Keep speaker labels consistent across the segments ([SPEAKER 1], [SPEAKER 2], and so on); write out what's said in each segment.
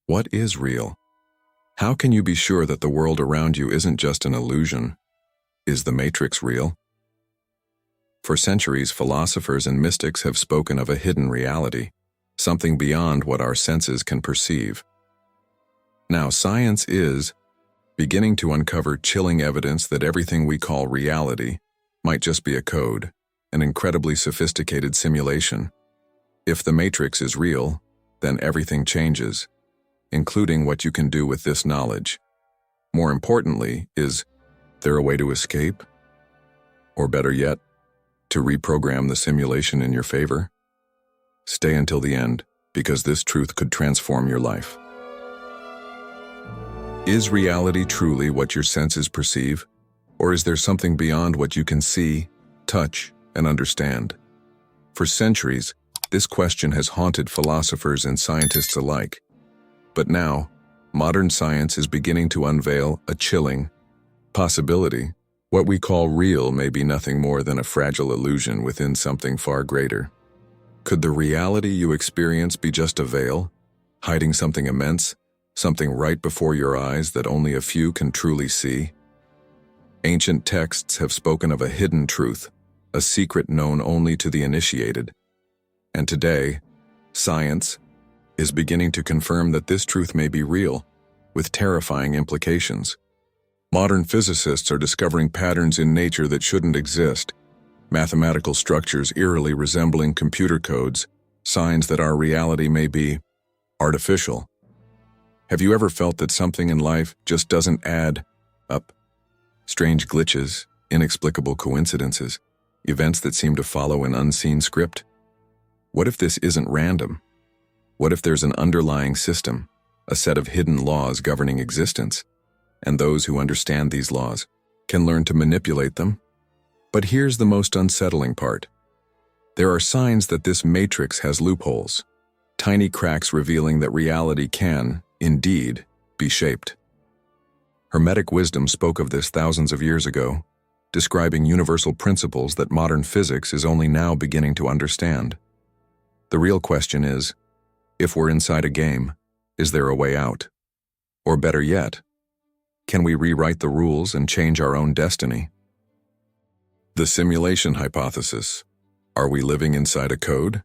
[SPEAKER 1] What is real? How can you be sure that the world around you isn't just an illusion? Is the Matrix real? For centuries, philosophers and mystics have spoken of a hidden reality, something beyond what our senses can perceive. Now, science is beginning to uncover chilling evidence that everything we call reality might just be a code, an incredibly sophisticated simulation. If the Matrix is real, then everything changes, including what you can do with this knowledge. More importantly, is there a way to escape? Or better yet, to reprogram the simulation in your favor? Stay until the end, because this truth could transform your life. Is reality truly what your senses perceive? Or is there something beyond what you can see, touch, and understand? For centuries, this question has haunted philosophers and scientists alike. But now, modern science is beginning to unveil a chilling possibility. What we call real may be nothing more than a fragile illusion within something far greater. Could the reality you experience be just a veil, hiding something immense, something right before your eyes that only a few can truly see? Ancient texts have spoken of a hidden truth, a secret known only to the initiated. And today, science is beginning to confirm that this truth may be real, with terrifying implications. Modern physicists are discovering patterns in nature that shouldn't exist, mathematical structures eerily resembling computer codes, signs that our reality may be artificial. Have you ever felt that something in life just doesn't add up? Strange glitches, inexplicable coincidences, events that seem to follow an unseen script? What if this isn't random? What if there's an underlying system, a set of hidden laws governing existence, and those who understand these laws can learn to manipulate them? But here's the most unsettling part. There are signs that this matrix has loopholes, tiny cracks revealing that reality can, indeed, be shaped. Hermetic wisdom spoke of this thousands of years ago, describing universal principles that modern physics is only now beginning to understand. The real question is, if we're inside a game, is there a way out? Or better yet, can we rewrite the rules and change our own destiny? The simulation hypothesis. Are we living inside a code?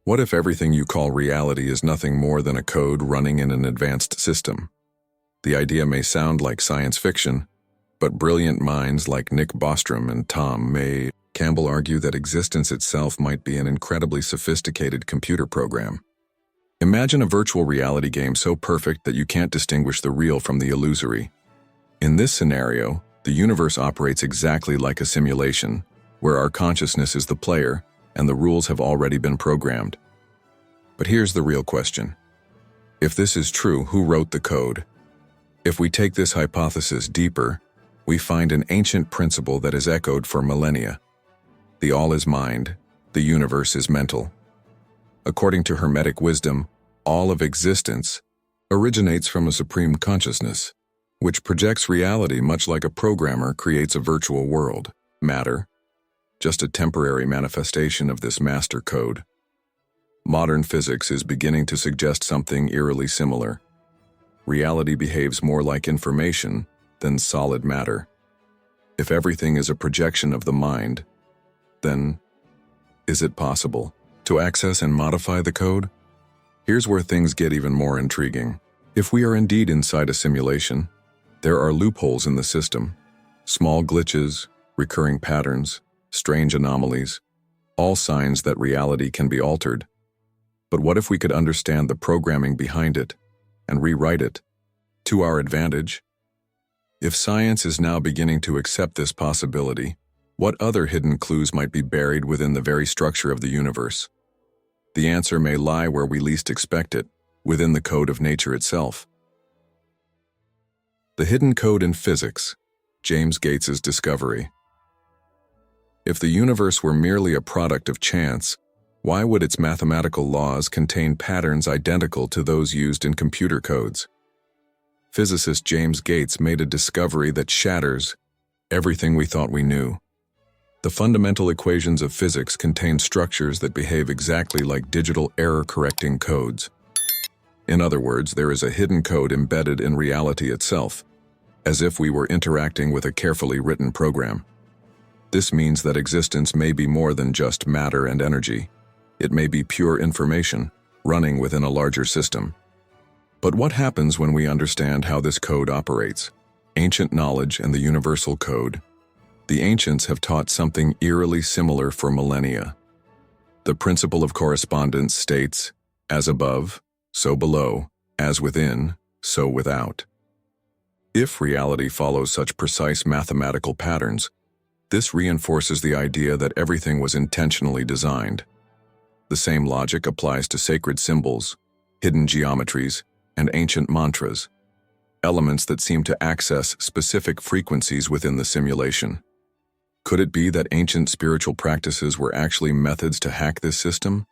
[SPEAKER 1] What if everything you call reality is nothing more than a code running in an advanced system? The idea may sound like science fiction, but brilliant minds like Nick Bostrom and Tom May Campbell argue that existence itself might be an incredibly sophisticated computer program. Imagine a virtual reality game so perfect that you can't distinguish the real from the illusory. In this scenario, the universe operates exactly like a simulation, where our consciousness is the player and the rules have already been programmed. But here's the real question. If this is true, who wrote the code? If we take this hypothesis deeper, we find an ancient principle that is echoed for millennia. The all is mind, the universe is mental. According to Hermetic wisdom, all of existence originates from a supreme consciousness, which projects reality much like a programmer creates a virtual world, matter, just a temporary manifestation of this master code. Modern physics is beginning to suggest something eerily similar. Reality behaves more like information than solid matter. If everything is a projection of the mind, then is it possible to access and modify the code? Here's where things get even more intriguing. If we are indeed inside a simulation, there are loopholes in the system, small glitches, recurring patterns, strange anomalies, all signs that reality can be altered. But what if we could understand the programming behind it and rewrite it to our advantage? If science is now beginning to accept this possibility, what other hidden clues might be buried within the very structure of the universe? The answer may lie where we least expect it, within the code of nature itself. The hidden code in physics, James Gates's discovery. If the universe were merely a product of chance, why would its mathematical laws contain patterns identical to those used in computer codes? Physicist James Gates made a discovery that shatters everything we thought we knew. The fundamental equations of physics contain structures that behave exactly like digital error-correcting codes. In other words, there is a hidden code embedded in reality itself, as if we were interacting with a carefully written program. This means that existence may be more than just matter and energy. It may be pure information, running within a larger system. But what happens when we understand how this code operates? Ancient knowledge and the universal code. The ancients have taught something eerily similar for millennia. The principle of correspondence states, as above, so below, as within, so without. If reality follows such precise mathematical patterns, this reinforces the idea that everything was intentionally designed. The same logic applies to sacred symbols, hidden geometries, and ancient mantras, elements that seem to access specific frequencies within the simulation. Could it be that ancient spiritual practices were actually methods to hack this system?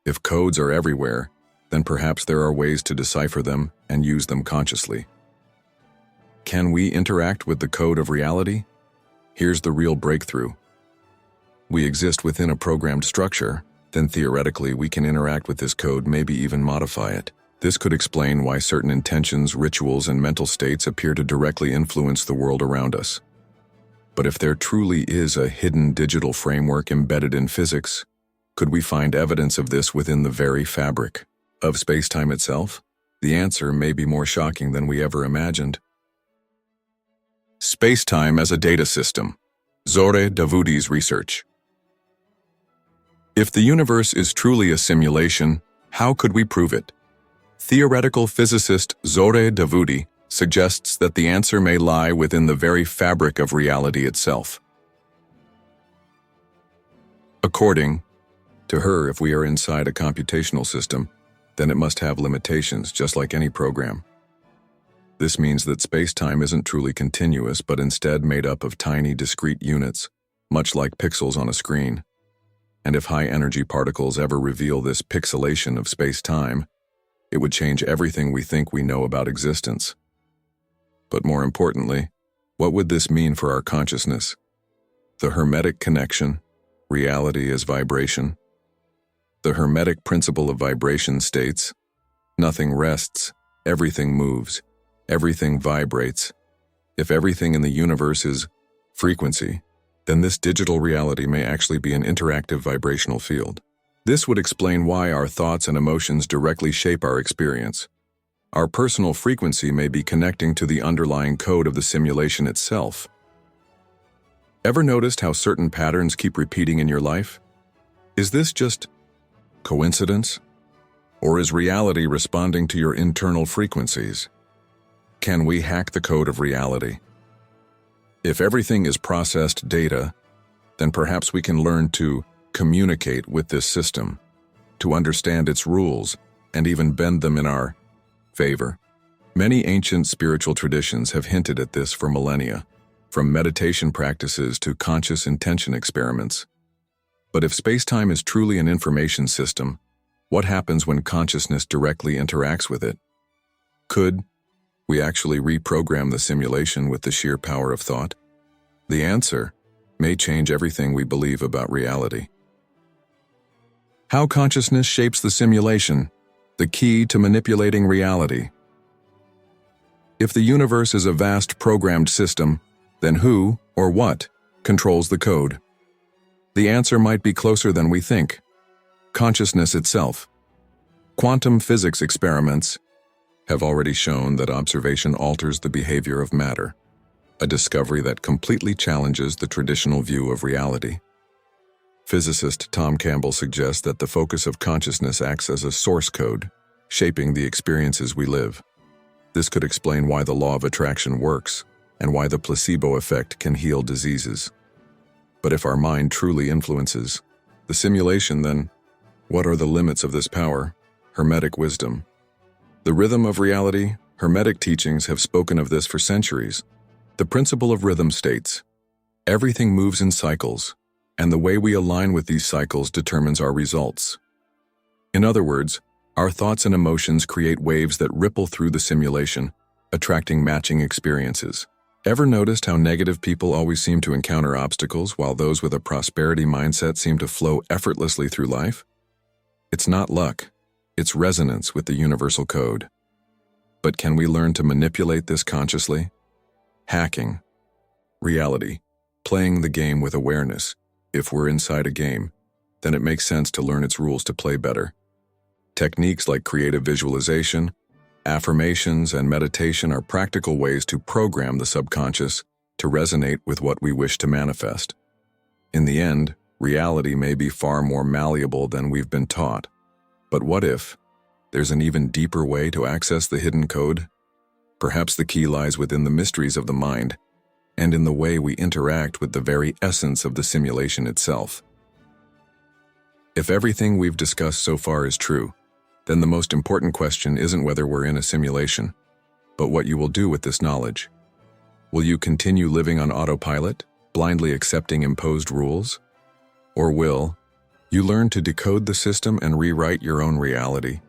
[SPEAKER 1] If codes are everywhere, then perhaps there are ways to decipher them and use them consciously. Can we interact with the code of reality? Here's the real breakthrough. We exist within a programmed structure, then theoretically we can interact with this code, maybe even modify it. This could explain why certain intentions, rituals, and mental states appear to directly influence the world around us. But if there truly is a hidden digital framework embedded in physics, could we find evidence of this within the very fabric of space-time itself? The answer may be more shocking than we ever imagined. Space-time as a data system. Zohre Davoudi's research. If the universe is truly a simulation, how could we prove it? Theoretical physicist Zohre Davoudi suggests that the answer may lie within the very fabric of reality itself. According to her, if we are inside a computational system, then it must have limitations, just like any program. This means that space-time isn't truly continuous, but instead made up of tiny, discrete units, much like pixels on a screen. And if high-energy particles ever reveal this pixelation of space-time, it would change everything we think we know about existence. But more importantly, what would this mean for our consciousness? The Hermetic connection, reality as vibration. The Hermetic principle of vibration states, nothing rests, everything moves, everything vibrates. If everything in the universe is frequency, then this digital reality may actually be an interactive vibrational field. This would explain why our thoughts and emotions directly shape our experience. Our personal frequency may be connecting to the underlying code of the simulation itself. Ever noticed how certain patterns keep repeating in your life? Is this just coincidence? Or is reality responding to your internal frequencies? Can we hack the code of reality? If everything is processed data, then perhaps we can learn to communicate with this system, to understand its rules, and even bend them in our favor. Many ancient spiritual traditions have hinted at this for millennia, from meditation practices to conscious intention experiments. But if space-time is truly an information system, what happens when consciousness directly interacts with it? Could we actually reprogram the simulation with the sheer power of thought? The answer may change everything we believe about reality. How consciousness shapes the simulation, the key to manipulating reality. If the universe is a vast programmed system, then who or what controls the code? The answer might be closer than we think. Consciousness itself. Quantum physics experiments have already shown that observation alters the behavior of matter, a discovery that completely challenges the traditional view of reality. Physicist Tom Campbell suggests that the focus of consciousness acts as a source code, shaping the experiences we live. This could explain why the law of attraction works, and why the placebo effect can heal diseases. But if our mind truly influences the simulation, then what are the limits of this power? Hermetic wisdom. The rhythm of reality, Hermetic teachings have spoken of this for centuries. The principle of rhythm states, everything moves in cycles, and the way we align with these cycles determines our results. In other words, our thoughts and emotions create waves that ripple through the simulation, attracting matching experiences. Ever noticed how negative people always seem to encounter obstacles while those with a prosperity mindset seem to flow effortlessly through life? It's not luck. its resonance with the universal code. But can we learn to manipulate this consciously? Hacking. Reality. Playing the game with awareness. If we're inside a game, then it makes sense to learn its rules to play better. Techniques like creative visualization, affirmations, and meditation are practical ways to program the subconscious to resonate with what we wish to manifest. In the end, reality may be far more malleable than we've been taught. But what if there's an even deeper way to access the hidden code? Perhaps the key lies within the mysteries of the mind and in the way we interact with the very essence of the simulation itself. If everything we've discussed so far is true, then the most important question isn't whether we're in a simulation, but what you will do with this knowledge. Will you continue living on autopilot, blindly accepting imposed rules? Or will you learn to decode the system and rewrite your own reality?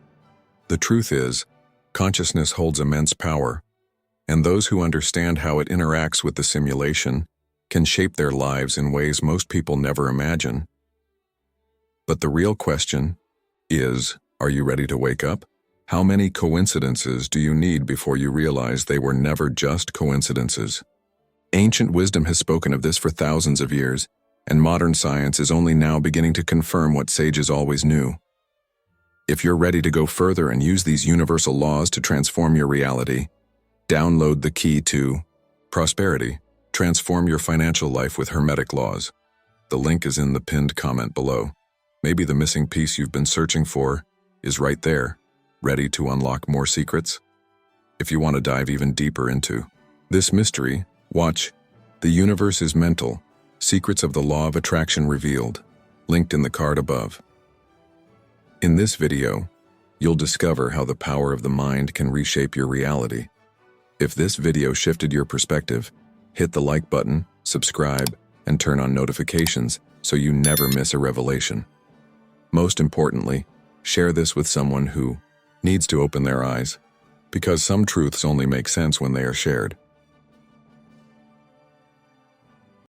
[SPEAKER 1] The truth is, consciousness holds immense power, and those who understand how it interacts with the simulation can shape their lives in ways most people never imagine. But the real question is, are you ready to wake up? How many coincidences do you need before you realize they were never just coincidences? Ancient wisdom has spoken of this for thousands of years, and modern science is only now beginning to confirm what sages always knew. If you're ready to go further and use these universal laws to transform your reality, download the key to prosperity. Transform your financial life with Hermetic laws. The link is in the pinned comment below. Maybe the missing piece you've been searching for is right there, ready to unlock more secrets. If you want to dive even deeper into this mystery, watch The Universe is Mental, Secrets of the Law of Attraction Revealed, linked in the card above. In this video, you'll discover how the power of the mind can reshape your reality. If this video shifted your perspective, hit the like button, subscribe, and turn on notifications so you never miss a revelation. Most importantly, share this with someone who needs to open their eyes, because some truths only make sense when they are shared.